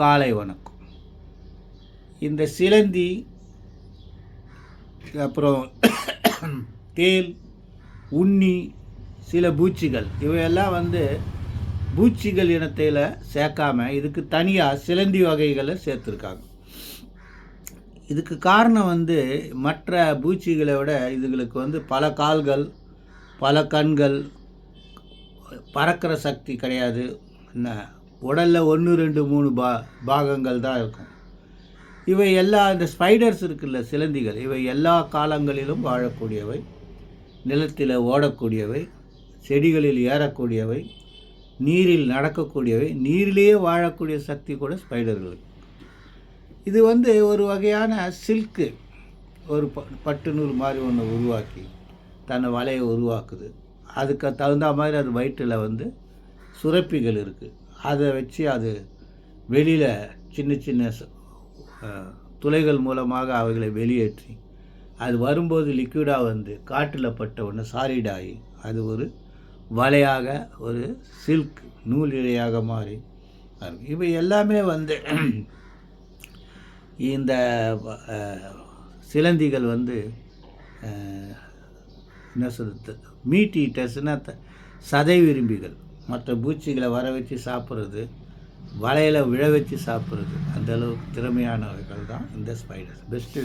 காலை வணக்கம். இந்த சிலந்தி, அப்புறம் தேல், உண்ணி, சில பூச்சிகள், இவையெல்லாம் பூச்சிகள் இனத்தில் சேர்க்காம இதுக்கு தனியாக சிலந்தி வகைகளை சேர்த்துருக்காங்க. இதுக்கு காரணம் மற்ற பூச்சிகளை விட இதுகளுக்கு பல கால்கள், பல கண்கள், பறக்கிற சக்தி கிடையாது. என்ன, உடலில் 1, 2, 3 பாகங்கள் தான் இருக்கும். இவை இந்த ஸ்பைடர்ஸ் இருக்குல்ல, சிலந்திகள், இவை எல்லா காலங்களிலும் வாழக்கூடியவை, நிலத்தில் ஓடக்கூடியவை, செடிகளில் ஏறக்கூடியவை, நீரில் நடக்கக்கூடியவை, நீரிலேயே வாழக்கூடிய சக்தி கூட ஸ்பைடர்களுக்கு. இது ஒரு வகையான சில்க்கு, ஒரு பட்டு நூல் மாதிரி ஒன்று உருவாக்கி தன்னை வலையை உருவாக்குது. அதுக்கு தகுந்த மாதிரி அது வயிற்றில் சுரப்பிகள் இருக்குது. அதை வச்சு அது வெளியில் சின்ன சின்ன துளைகள் மூலமாக அவைகளை வெளியேற்றி அது வரும்போது லிக்விடாக காற்றில் பட்ட உடனே சாலிடாகி அது ஒரு வலையாக, ஒரு சில்க் நூல் இழையாக மாறி இவை எல்லாமே இந்த சிலந்திகள் என்ன சொல்கிறது, மீட் ஈட்டர்ஸ்னால் சதை விரும்பிகள். மற்ற பூச்சிகளை வர வச்சு சாப்பிட்றது, வலையில் விழ வச்சு சாப்பிட்றது, அந்தளவுக்கு திறமையானவர்கள் தான் இந்த ஸ்பைடர்ஸ். பெஸ்ட்.